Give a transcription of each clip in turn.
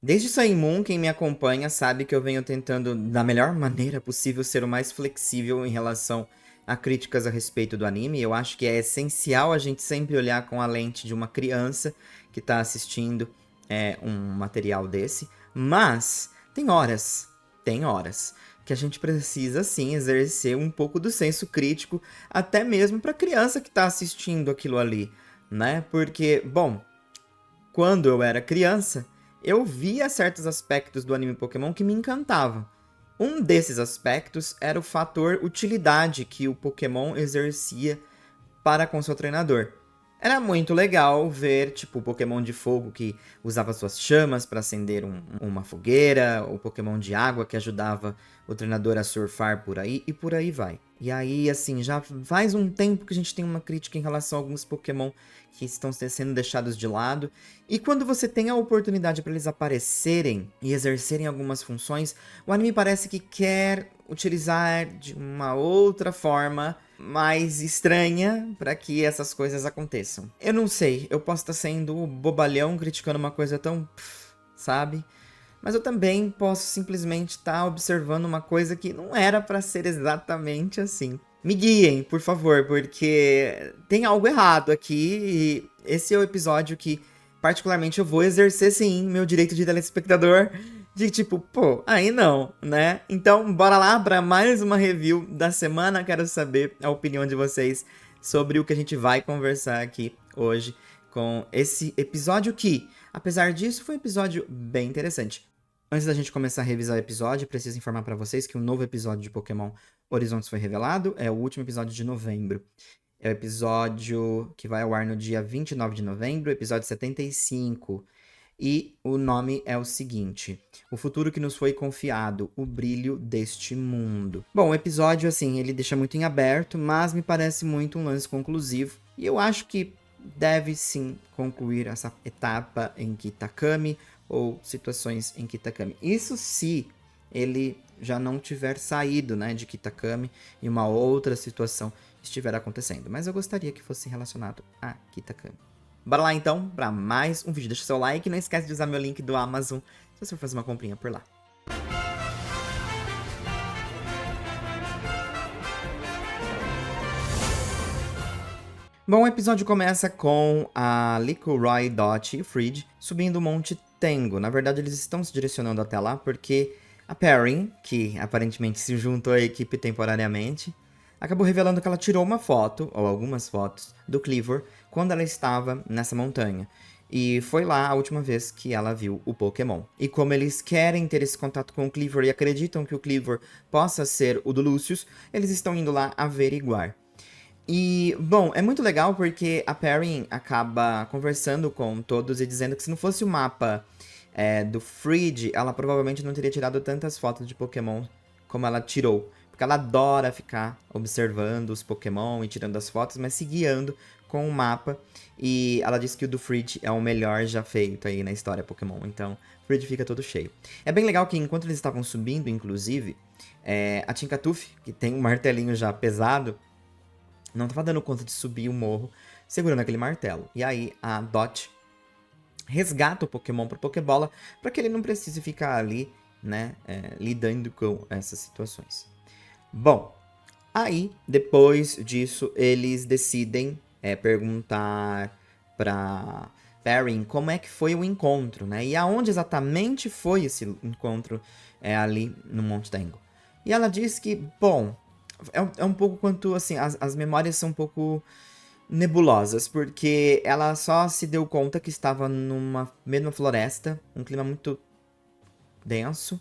Desde Sun Moon, quem me acompanha sabe que eu venho tentando, da melhor maneira possível, ser o mais flexível em relação a críticas a respeito do anime. Eu acho que é essencial a gente sempre olhar com a lente de uma criança que está assistindo um material desse. Mas tem horas que a gente precisa sim exercer um pouco do senso crítico, até mesmo para a criança que está assistindo aquilo ali, né? Porque, bom, quando eu era criança, eu via certos aspectos do anime Pokémon que me encantavam. Um desses aspectos era o fator utilidade que o Pokémon exercia para com seu treinador. Era muito legal ver, tipo, o Pokémon de fogo que usava suas chamas para acender uma fogueira, o Pokémon de água que ajudava o treinador a surfar por aí e por aí vai. E aí, assim, já faz um tempo que a gente tem uma crítica em relação a alguns Pokémon que estão sendo deixados de lado. E quando você tem a oportunidade para eles aparecerem e exercerem algumas funções, o anime parece que quer utilizar de uma outra forma mais estranha para que essas coisas aconteçam. Eu não sei, eu posso estar sendo bobalhão criticando uma coisa tão, sabe? Mas eu também posso simplesmente estar observando uma coisa que não era para ser exatamente assim. Me guiem, por favor, porque tem algo errado aqui e esse é o episódio que particularmente eu vou exercer sim meu direito de telespectador de tipo, pô, aí não, né? Então, bora lá para mais uma review da semana. Quero saber a opinião de vocês sobre o que a gente vai conversar aqui hoje com esse episódio que, apesar disso, foi um episódio bem interessante. Antes da gente começar a revisar o episódio, preciso informar para vocês que um novo episódio de Pokémon Horizontes foi revelado. É o último episódio de novembro. É o episódio que vai ao ar no dia 29 de novembro, episódio 75. E o nome é o seguinte: O futuro que nos foi confiado, o brilho deste mundo. Bom, o episódio, assim, ele deixa muito em aberto, mas me parece muito um lance conclusivo. E eu acho que deve sim concluir essa etapa em Kitakami ou situações em Kitakami. Isso se ele já não tiver saído, né, de Kitakami e uma outra situação estiver acontecendo. Mas eu gostaria que fosse relacionado a Kitakami. Bora lá então para mais um vídeo. Deixa seu like e não esquece de usar meu link do Amazon se você for fazer uma comprinha por lá. Bom, o episódio começa com a Liko, Roy, Dot e o Fridge subindo o Monte Tengo. Na verdade, eles estão se direcionando até lá porque a Perrin, que aparentemente se juntou à equipe temporariamente, acabou revelando que ela tirou uma foto, ou algumas fotos, do Kleavor quando ela estava nessa montanha. E foi lá a última vez que ela viu o Pokémon. E como eles querem ter esse contato com o Kleavor e acreditam que o Kleavor possa ser o do Lucius, eles estão indo lá averiguar. E, bom, é muito legal porque a Perrin acaba conversando com todos e dizendo que se não fosse o mapa do Fridge, ela provavelmente não teria tirado tantas fotos de Pokémon como ela tirou. Porque ela adora ficar observando os Pokémon e tirando as fotos, mas se guiando com o mapa. E ela disse que o do Fridge é o melhor já feito aí na história Pokémon. Então, o Fridge fica todo cheio. É bem legal que enquanto eles estavam subindo, inclusive, a Tinkatuff, que tem um martelinho já pesado, não tava dando conta de subir o morro segurando aquele martelo. E aí a Dot resgata o Pokémon pro Pokébola para que ele não precise ficar ali, né, lidando com essas situações. Bom, aí depois disso eles decidem perguntar pra Perrin como é que foi o encontro, né? E aonde exatamente foi esse encontro ali no Monte Tengu. E ela diz que, bom, é um pouco quanto, assim, as memórias são um pouco nebulosas, porque ela só se deu conta que estava numa mesma floresta, um clima muito denso,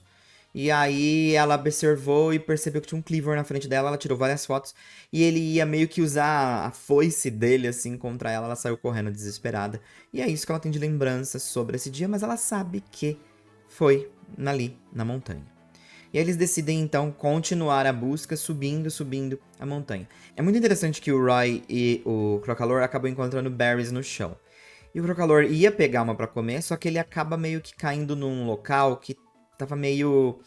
e aí ela observou e percebeu que tinha um Kleavor na frente dela, ela tirou várias fotos, e ele ia meio que usar a foice dele, assim, contra ela, ela saiu correndo desesperada. E é isso que ela tem de lembrança sobre esse dia, mas ela sabe que foi ali, na montanha. E aí eles decidem então continuar a busca, subindo a montanha. É muito interessante que o Roy e o Crocalor acabam encontrando berries no chão. E o Crocalor ia pegar uma pra comer, só que ele acaba meio que caindo num local que tava meio...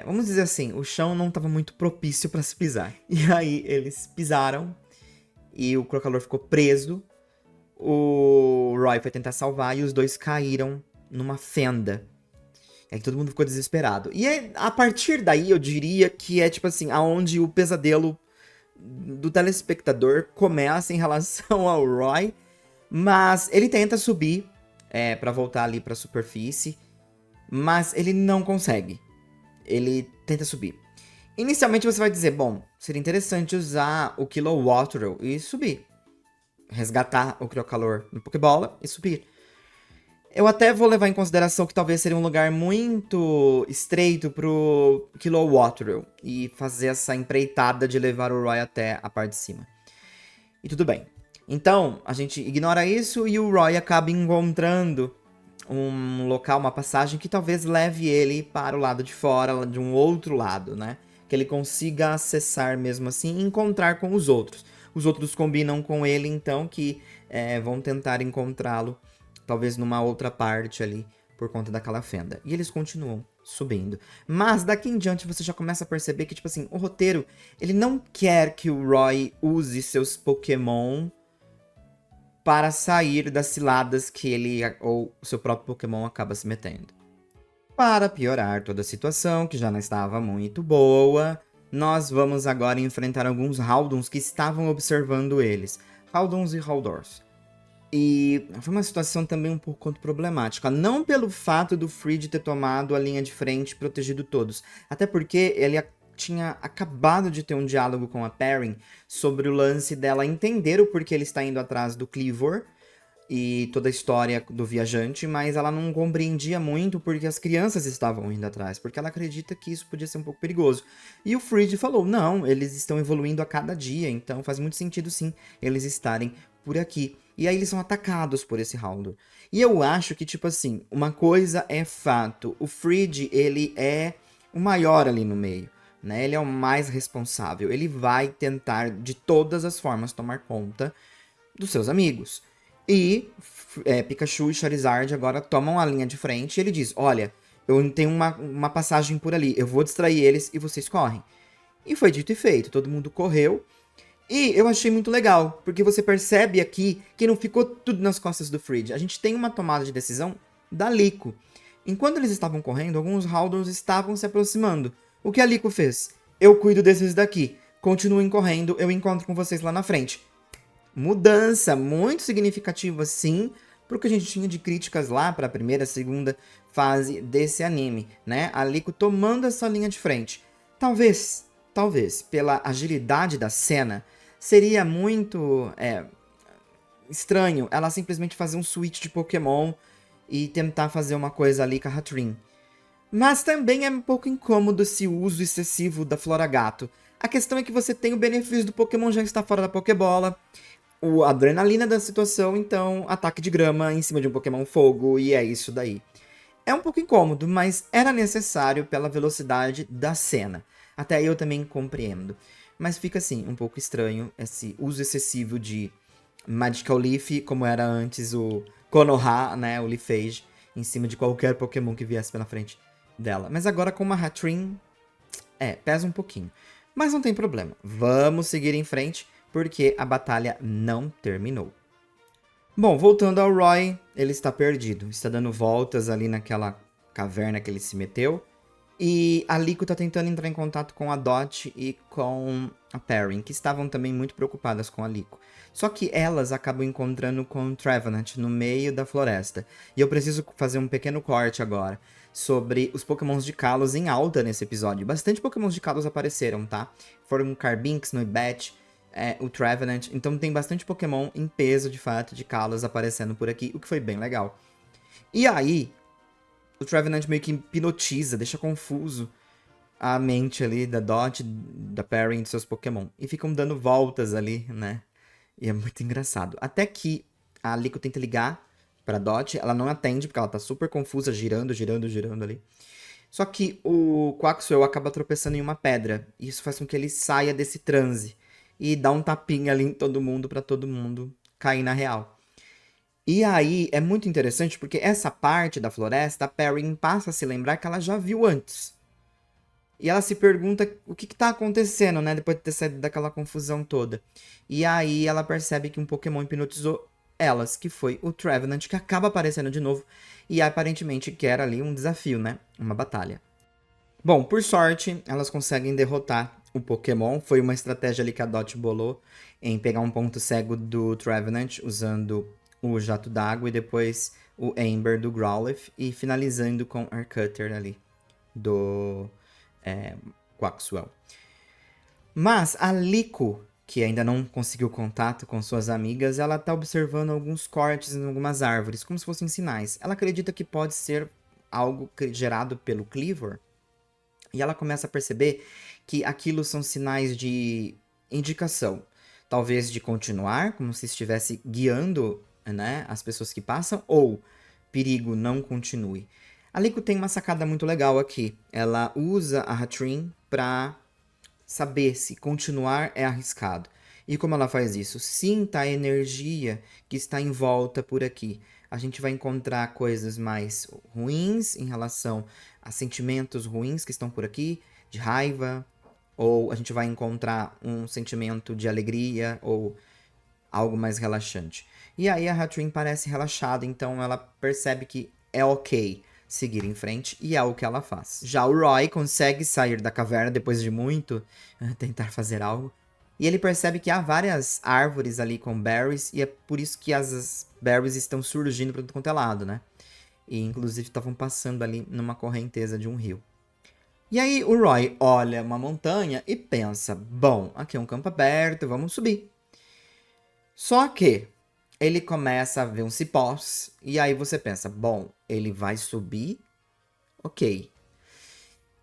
vamos dizer assim, o chão não tava muito propício pra se pisar. E aí eles pisaram e o Crocalor ficou preso. O Roy foi tentar salvar e os dois caíram numa fenda Aí todo mundo ficou desesperado. E a partir daí, eu diria que é, tipo assim, aonde o pesadelo do telespectador começa em relação ao Roy. Mas ele tenta subir, para voltar ali pra superfície, mas ele não consegue. Ele tenta subir. Inicialmente você vai dizer, bom, seria interessante usar o Kilowattrel e subir. Resgatar o Criocalor no Pokébola e subir. Eu até vou levar em consideração que talvez seria um lugar muito estreito pro Kilowattrel e fazer essa empreitada de levar o Roy até a parte de cima. E tudo bem. Então, a gente ignora isso e o Roy acaba encontrando um local, uma passagem que talvez leve ele para o lado de fora, de um outro lado, né? Que ele consiga acessar mesmo assim e encontrar com os outros. Os outros combinam com ele, então, que vão tentar encontrá-lo, talvez numa outra parte ali, por conta daquela fenda. E eles continuam subindo. Mas daqui em diante você já começa a perceber que, tipo assim, o roteiro, ele não quer que o Roy use seus Pokémon para sair das ciladas que ele ou o seu próprio Pokémon acaba se metendo. Para piorar toda a situação, que já não estava muito boa, nós vamos agora enfrentar alguns Haldons que estavam observando eles. Haldons e Haldors. E foi uma situação também um pouco problemática. Não pelo fato do Fridge ter tomado a linha de frente e protegido todos. Até porque ele tinha acabado de ter um diálogo com a Perrin sobre o lance dela entender o porquê ele está indo atrás do Kleavor e toda a história do viajante, mas ela não compreendia muito porque as crianças estavam indo atrás, porque ela acredita que isso podia ser um pouco perigoso. E o Fridge falou, não, eles estão evoluindo a cada dia, então faz muito sentido sim eles estarem por aqui. E aí eles são atacados por esse Haldor. E eu acho que, tipo assim, uma coisa é fato, o Fridge, ele é o maior ali no meio, né? Ele é o mais responsável, ele vai tentar de todas as formas tomar conta dos seus amigos. E Pikachu e Charizard agora tomam a linha de frente e ele diz, olha, eu tenho uma passagem por ali, eu vou distrair eles e vocês correm. E foi dito e feito, todo mundo correu. E eu achei muito legal, porque você percebe aqui que não ficou tudo nas costas do Fridge. A gente tem uma tomada de decisão da Liko. Enquanto eles estavam correndo, alguns Haldors estavam se aproximando. O que a Liko fez? Eu cuido desses daqui. Continuem correndo, eu encontro com vocês lá na frente. Mudança muito significativa, sim, pro que a gente tinha de críticas lá para a primeira, segunda fase desse anime, né? A Liko tomando essa linha de frente. Talvez, pela agilidade da cena, seria muito estranho ela simplesmente fazer um switch de Pokémon e tentar fazer uma coisa ali com a Hatterene. Mas também é um pouco incômodo esse uso excessivo da Floragato. A questão é que você tem o benefício do Pokémon já estar fora da Pokébola, a adrenalina da situação, então ataque de grama em cima de um Pokémon fogo, e é isso daí. É um pouco incômodo, mas era necessário pela velocidade da cena. Até aí eu também compreendo. Mas fica assim, um pouco estranho esse uso excessivo de Magical Leaf, como era antes o Konoha, né, o Leafage, em cima de qualquer Pokémon que viesse pela frente dela. Mas agora com uma Hatterene, pesa um pouquinho. Mas não tem problema, vamos seguir em frente, porque a batalha não terminou. Bom, voltando ao Roy, ele está perdido, está dando voltas ali naquela caverna que ele se meteu. E a Liko está tentando entrar em contato com a Dot e com a Perrin, que estavam também muito preocupadas com a Liko. Só que elas acabam encontrando com o Trevenant no meio da floresta. E eu preciso fazer um pequeno corte agora sobre os Pokémons de Kalos em alta nesse episódio. Bastante Pokémons de Kalos apareceram, tá? Foram o Carbinx, Noibat, o Trevenant. Então tem bastante Pokémon em peso, de fato, de Kalos aparecendo por aqui, o que foi bem legal. E aí, o Trevenant meio que hipnotiza, deixa confuso a mente ali da Dot, da Perrin e dos seus Pokémon. E ficam dando voltas ali, né? E é muito engraçado. Até que a Liko tenta ligar pra Dot, ela não atende, porque ela tá super confusa, girando ali. Só que o Quaxwell acaba tropeçando em uma pedra. E isso faz com que ele saia desse transe. E dá um tapinha ali em todo mundo, pra todo mundo cair na real. E aí é muito interessante porque essa parte da floresta, a Perrin passa a se lembrar que ela já viu antes. E ela se pergunta o que tá acontecendo, né? Depois de ter saído daquela confusão toda. E aí ela percebe que um Pokémon hipnotizou elas, que foi o Trevenant, que acaba aparecendo de novo e aparentemente quer ali um desafio, né? Uma batalha. Bom, por sorte, elas conseguem derrotar o Pokémon. Foi uma estratégia ali que a Dot bolou em pegar um ponto cego do Trevenant usando o Jato d'Água e depois o Ember do Growlithe e finalizando com Arcutter ali do Quaxwell. Mas a Liko, que ainda não conseguiu contato com suas amigas, ela tá observando alguns cortes em algumas árvores, como se fossem sinais. Ela acredita que pode ser algo gerado pelo Kleavor. E ela começa a perceber que aquilo são sinais de indicação. Talvez de continuar, como se estivesse guiando, né, as pessoas que passam, ou perigo, não continue. A Liko tem uma sacada muito legal aqui. Ela usa a Hatrin para saber se continuar é arriscado. E como ela faz isso? Sinta a energia que está em volta por aqui. A gente vai encontrar coisas mais ruins em relação a sentimentos ruins que estão por aqui, de raiva, ou a gente vai encontrar um sentimento de alegria ou algo mais relaxante. E aí a Hatrin parece relaxada, então ela percebe que é ok seguir em frente e é o que ela faz. Já o Roy consegue sair da caverna depois de muito tentar fazer algo. E ele percebe que há várias árvores ali com berries e é por isso que as berries estão surgindo para todo quanto é lado, né? E inclusive estavam passando ali numa correnteza de um rio. E aí o Roy olha uma montanha e pensa, bom, aqui é um campo aberto, vamos subir. Só que ele começa a ver uns cipós e aí você pensa, bom, ele vai subir? Ok.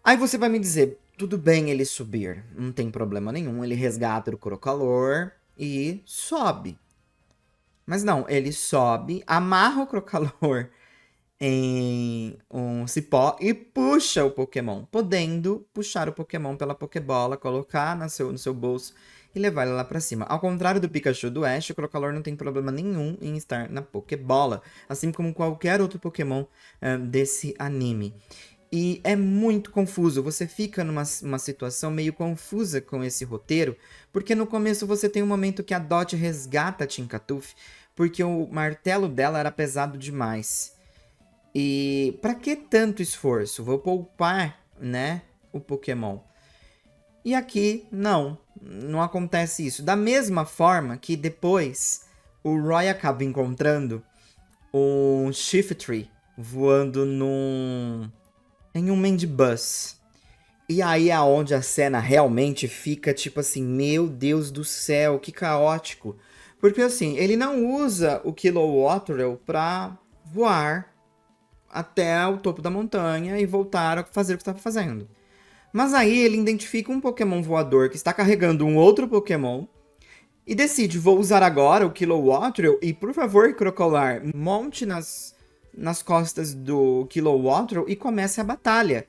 Aí você vai me dizer, tudo bem ele subir, não tem problema nenhum, ele resgata o Crocalor e sobe. Mas não, ele sobe, amarra o Crocalor em um cipó e puxa o Pokémon, podendo puxar o Pokémon pela Pokébola, colocar no seu bolso e levar ele lá pra cima. Ao contrário do Pikachu do Ash, o Crocalor não tem problema nenhum em estar na Pokébola, assim como qualquer outro Pokémon desse anime. E é muito confuso, você fica numa situação meio confusa com esse roteiro, porque no começo você tem um momento que a Dot resgata a Tinkatuff, porque o martelo dela era pesado demais. E pra que tanto esforço? Vou poupar, né, o Pokémon. E aqui, não acontece isso. Da mesma forma que depois o Roy acaba encontrando um Shiftry voando em um Mandibuzz. E aí é onde a cena realmente fica tipo assim, meu Deus do céu, que caótico. Porque assim, ele não usa o Kilowattrel pra voar até o topo da montanha e voltar a fazer o que estava fazendo. Mas aí ele identifica um Pokémon voador que está carregando um outro Pokémon e decide, vou usar agora o Kilowattrel e, por favor, Crocolar, monte nas costas do Kilowattrel e comece a batalha.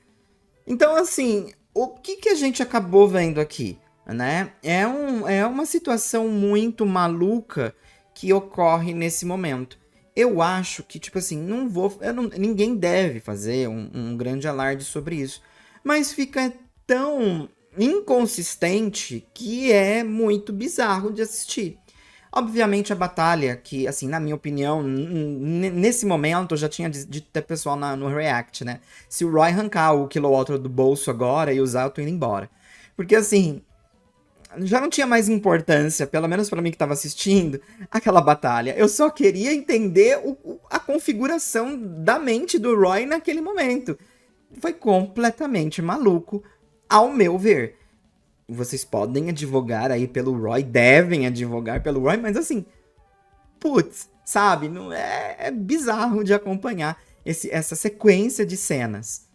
Então, assim, o que a gente acabou vendo aqui, né? É uma situação muito maluca que ocorre nesse momento. Eu acho que, tipo assim, ninguém deve fazer um grande alarde sobre isso. Mas fica tão inconsistente que é muito bizarro de assistir. Obviamente a batalha, que, assim, na minha opinião, nesse momento já tinha dito até pessoal no React, né? Se o Roy arrancar o Kilowattrel do bolso agora e usar, eu tô indo embora. Porque, assim, já não tinha mais importância, pelo menos pra mim que tava assistindo, aquela batalha. Eu só queria entender a configuração da mente do Roy naquele momento. Foi completamente maluco, ao meu ver. Vocês podem advogar aí pelo Roy, devem advogar pelo Roy, mas assim, putz, sabe? Não é bizarro de acompanhar essa sequência de cenas.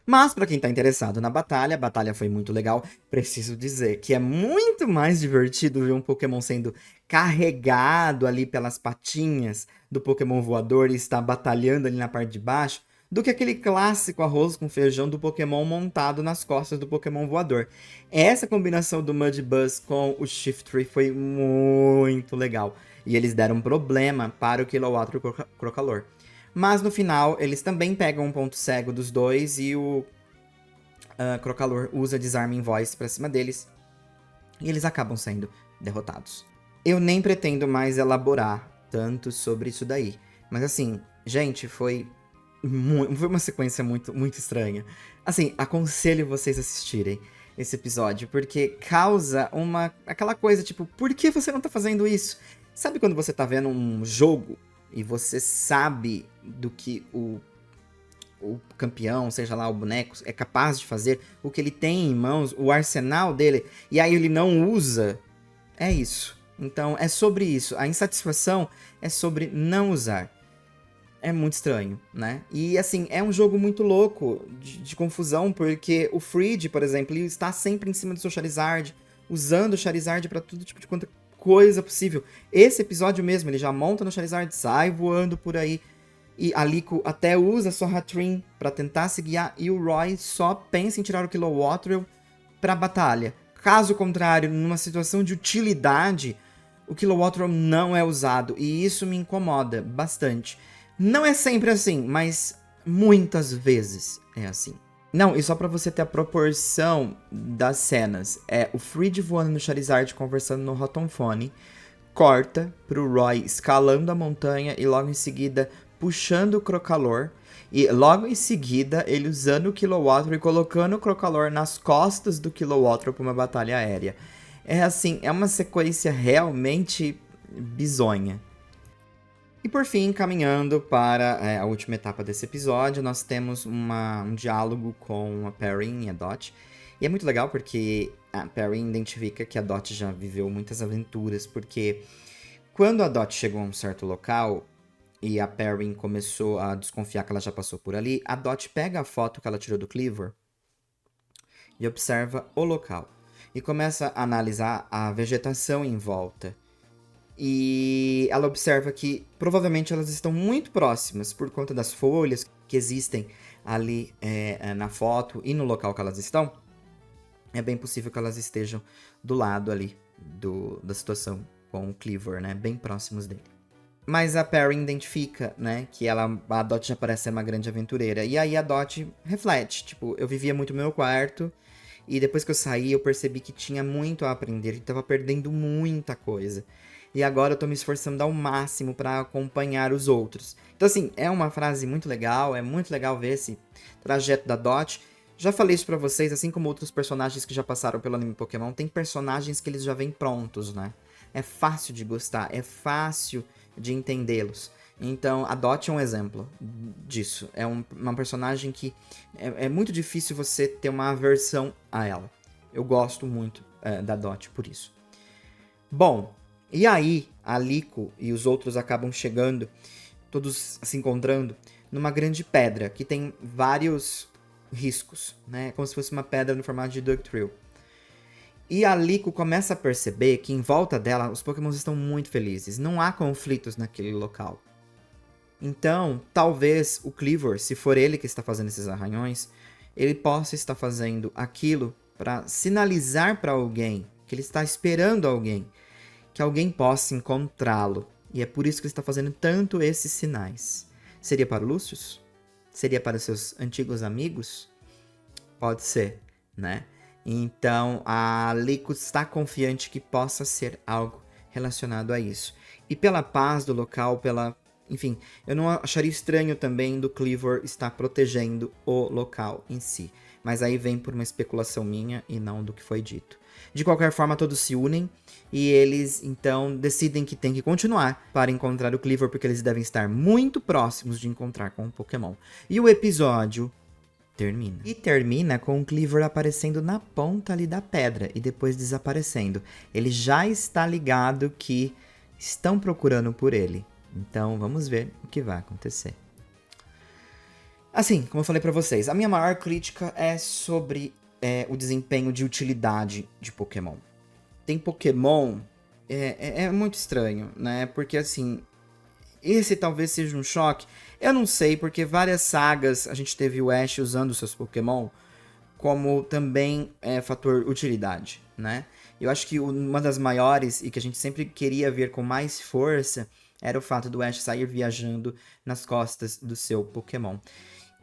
Mas pra quem tá interessado na batalha, a batalha foi muito legal. Preciso dizer que é muito mais divertido ver um Pokémon sendo carregado ali pelas patinhas do Pokémon voador e estar batalhando ali na parte de baixo, do que aquele clássico arroz com feijão do Pokémon montado nas costas do Pokémon voador. Essa combinação do Mudbuzz com o Shiftry foi muito legal. E eles deram problema para o Kilowattrel Crocalor. Mas no final, eles também pegam um ponto cego dos dois e o Crocalor usa Disarming Voice pra cima deles. E eles acabam sendo derrotados. Eu nem pretendo mais elaborar tanto sobre isso daí. Mas assim, gente, foi uma sequência muito, muito estranha. Assim, aconselho vocês assistirem esse episódio, porque causa aquela coisa, tipo, por que você não tá fazendo isso? Sabe quando você tá vendo um jogo e você sabe do que o campeão, seja lá o boneco, é capaz de fazer, o que ele tem em mãos, o arsenal dele, e aí ele não usa? É isso. Então, é sobre isso. A insatisfação é sobre não usar. É muito estranho, né? E, assim, é um jogo muito louco de confusão, porque o Fried, por exemplo, ele está sempre em cima do seu Charizard, usando o Charizard pra todo tipo de quanta coisa possível. Esse episódio mesmo, ele já monta no Charizard, sai voando por aí, e a Liko até usa sua Hatrin pra tentar se guiar, e o Roy só pensa em tirar o Kilowattrel pra batalha. Caso contrário, numa situação de utilidade, o Kilowattrel não é usado, e isso me incomoda bastante. Não é sempre assim, mas muitas vezes é assim. Não, e só pra você ter a proporção das cenas, é o Fried voando no Charizard conversando no Rotom-Phone, corta pro Roy escalando a montanha e logo em seguida puxando o Crocalor, e logo em seguida ele usando o Kilowattrel e colocando o Crocalor nas costas do Kilowattrel pra uma batalha aérea. É assim, é uma sequência realmente bizonha. E por fim, caminhando para a última etapa desse episódio, nós temos um diálogo com a Perrin e a Dot. E é muito legal porque a Perrin identifica que a Dot já viveu muitas aventuras, porque quando a Dot chegou a um certo local e a Perrin começou a desconfiar que ela já passou por ali, a Dot pega a foto que ela tirou do Cleaver e observa o local. E começa a analisar a vegetação em volta. E ela observa que provavelmente elas estão muito próximas por conta das folhas que existem ali na foto e no local que elas estão. É bem possível que elas estejam do lado ali da situação com o Cleaver, né? Bem próximos dele. Mas a Perrin identifica, né, que a Dot já parece ser uma grande aventureira. E aí a Dot reflete, tipo, eu vivia muito no meu quarto e depois que eu saí eu percebi que tinha muito a aprender, que tava perdendo muita coisa. E agora eu tô me esforçando ao máximo pra acompanhar os outros. Então assim, é uma frase muito legal, é muito legal ver esse trajeto da Dot. Já falei isso pra vocês, assim como outros personagens que já passaram pelo anime Pokémon, tem personagens que eles já vêm prontos, né? É fácil de gostar, é fácil de entendê-los. Então, a Dot é um exemplo disso. É uma personagem que é muito difícil você ter uma aversão a ela. Eu gosto muito da Dot por isso. Bom, e aí a Liko e os outros acabam chegando, todos se encontrando, numa grande pedra que tem vários riscos, né? Como se fosse uma pedra no formato de Dugtrio. E a Liko começa a perceber que em volta dela os Pokémons estão muito felizes. Não há conflitos naquele local. Então, talvez o Cleaver, se for ele que está fazendo esses arranhões, ele possa estar fazendo aquilo para sinalizar para alguém, que ele está esperando alguém, que alguém possa encontrá-lo. E é por isso que ele está fazendo tanto esses sinais. Seria para o Lucius? Seria para os seus antigos amigos? Pode ser, né? Então, a Liko está confiante que possa ser algo relacionado a isso. E pela paz do local, enfim, eu não acharia estranho também do Cleaver estar protegendo o local em si. Mas aí vem por uma especulação minha e não do que foi dito. De qualquer forma, todos se unem e eles, então, decidem que tem que continuar para encontrar o Cleaver, porque eles devem estar muito próximos de encontrar com o Pokémon. E o episódio termina. E termina com o Cleaver aparecendo na ponta ali da pedra e depois desaparecendo. Ele já está ligado que estão procurando por ele. Então vamos ver o que vai acontecer. Assim, como eu falei pra vocês, a minha maior crítica é sobre o desempenho de utilidade de Pokémon. Tem Pokémon... É muito estranho, né? Porque assim... Esse talvez seja um choque. Eu não sei, porque várias sagas a gente teve o Ash usando seus Pokémon como também fator utilidade, né? Eu acho que uma das maiores e que a gente sempre queria ver com mais força era o fato do Ash sair viajando nas costas do seu Pokémon.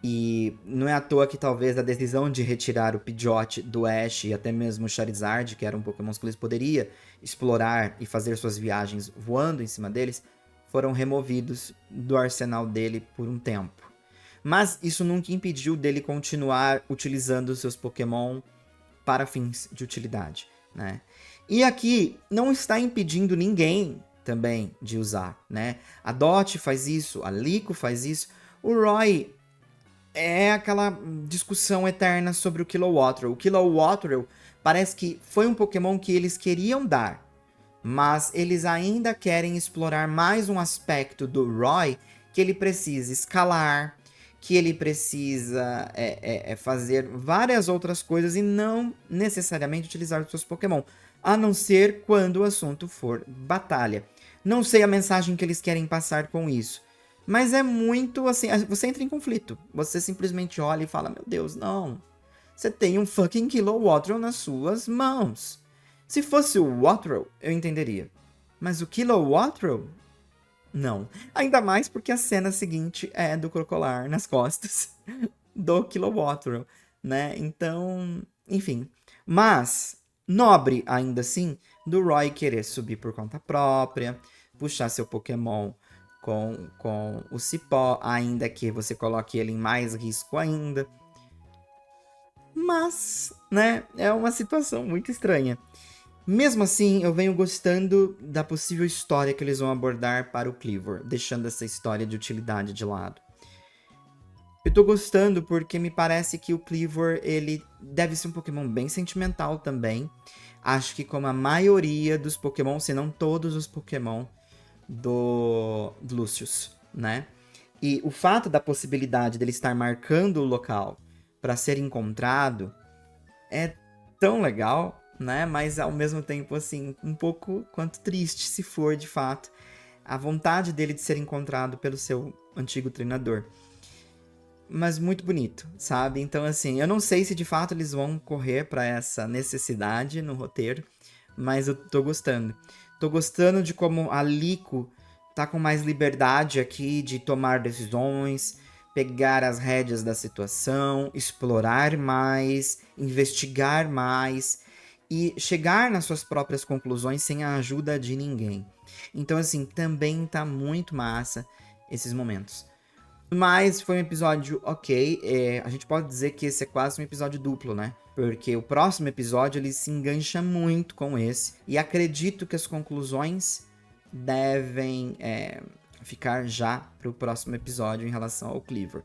E não é à toa que talvez a decisão de retirar o Pidgeot do Ash e até mesmo o Charizard, que eram Pokémons que eles poderiam explorar e fazer suas viagens voando em cima deles, foram removidos do arsenal dele por um tempo. Mas isso nunca impediu dele continuar utilizando os seus Pokémon para fins de utilidade, né? E aqui não está impedindo ninguém também de usar, né? A Dot faz isso, a Lico faz isso. O Roy é aquela discussão eterna sobre o Kilowattrel. O Kilowattrel parece que foi um Pokémon que eles queriam dar, mas eles ainda querem explorar mais um aspecto do Roy, que ele precisa escalar, que ele precisa fazer várias outras coisas e não necessariamente utilizar os seus Pokémon, a não ser quando o assunto for batalha. Não sei a mensagem que eles querem passar com isso, mas é muito assim, você entra em conflito. Você simplesmente olha e fala, meu Deus, não. Você tem um fucking Kilowattrel nas suas mãos. Se fosse o Wattrel, eu entenderia. Mas o Kilowattrel? Não. Ainda mais porque a cena seguinte é do Crocolar nas costas do Kilowattrel, né? Então, enfim. Mas, nobre ainda assim, do Roy querer subir por conta própria, puxar seu Pokémon com o cipó, ainda que você coloque ele em mais risco ainda. Mas, né, é uma situação muito estranha. Mesmo assim, eu venho gostando da possível história que eles vão abordar para o Kleavor, deixando essa história de utilidade de lado. Eu tô gostando porque me parece que o Kleavor, ele deve ser um Pokémon bem sentimental também. Acho que como a maioria dos Pokémon, se não todos os Pokémon do Lucius, né? E o fato da possibilidade dele estar marcando o local para ser encontrado é tão legal, né? Mas ao mesmo tempo, assim, um pouco quanto triste, se for de fato a vontade dele de ser encontrado pelo seu antigo treinador. Mas muito bonito, sabe? Então, assim, eu não sei se de fato eles vão correr para essa necessidade no roteiro, mas eu tô gostando. Tô gostando de como a Lico tá com mais liberdade aqui de tomar decisões, pegar as rédeas da situação, explorar mais, investigar mais e chegar nas suas próprias conclusões sem a ajuda de ninguém. Então, assim, também tá muito massa esses momentos. Mas foi um episódio ok. A gente pode dizer que esse é quase um episódio duplo, né? Porque o próximo episódio ele se engancha muito com esse. E acredito que as conclusões devem ficar já para o próximo episódio em relação ao Kleavor.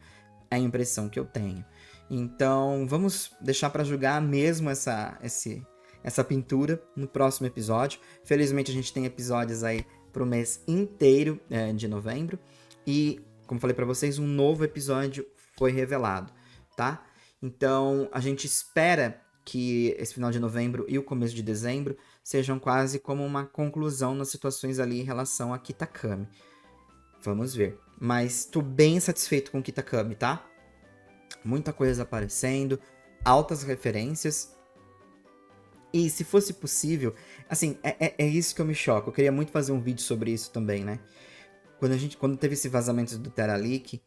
É a impressão que eu tenho. Então vamos deixar para julgar mesmo essa pintura no próximo episódio. Felizmente a gente tem episódios aí pro mês inteiro de novembro. E como falei pra vocês, um novo episódio foi revelado, tá? Então, a gente espera que esse final de novembro e o começo de dezembro sejam quase como uma conclusão nas situações ali em relação a Kitakami. Vamos ver. Mas tô bem satisfeito com Kitakami, tá? Muita coisa aparecendo, altas referências. E se fosse possível, assim, é isso que eu me choco. Eu queria muito fazer um vídeo sobre isso também, né? Quando teve esse vazamento do Teralic,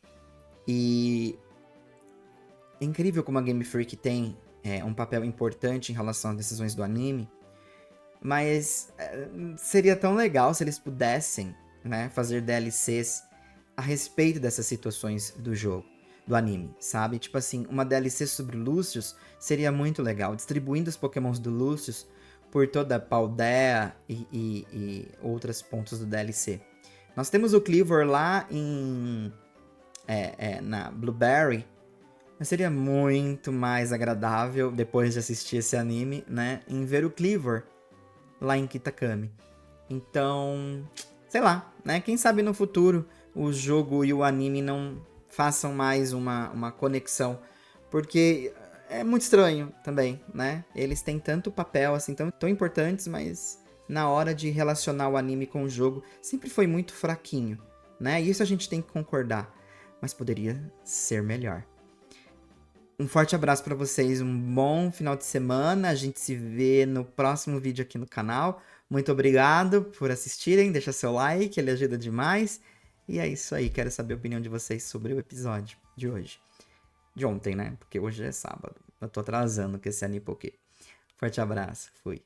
e é incrível como a Game Freak tem um papel importante em relação às decisões do anime, mas seria tão legal se eles pudessem, né, fazer DLCs a respeito dessas situações do jogo, do anime, sabe? Tipo assim, uma DLC sobre o Lucius seria muito legal, distribuindo os Pokémons do Lucius por toda a Paldea e outros pontos do DLC. Nós temos o Kleavor lá na Blueberry, mas seria muito mais agradável, depois de assistir esse anime, né, em ver o Kleavor lá em Kitakami. Então, sei lá, né, quem sabe no futuro o jogo e o anime não façam mais uma conexão, porque é muito estranho também, né? Eles têm tanto papel, assim, tão importantes, mas na hora de relacionar o anime com o jogo, sempre foi muito fraquinho, né? E isso a gente tem que concordar, mas poderia ser melhor. Um forte abraço para vocês, um bom final de semana, a gente se vê no próximo vídeo aqui no canal. Muito obrigado por assistirem, deixa seu like, ele ajuda demais. E é isso aí, quero saber a opinião de vocês sobre o episódio de hoje. De ontem, né? Porque hoje é sábado, eu tô atrasando com esse Anipoke. Forte abraço, fui.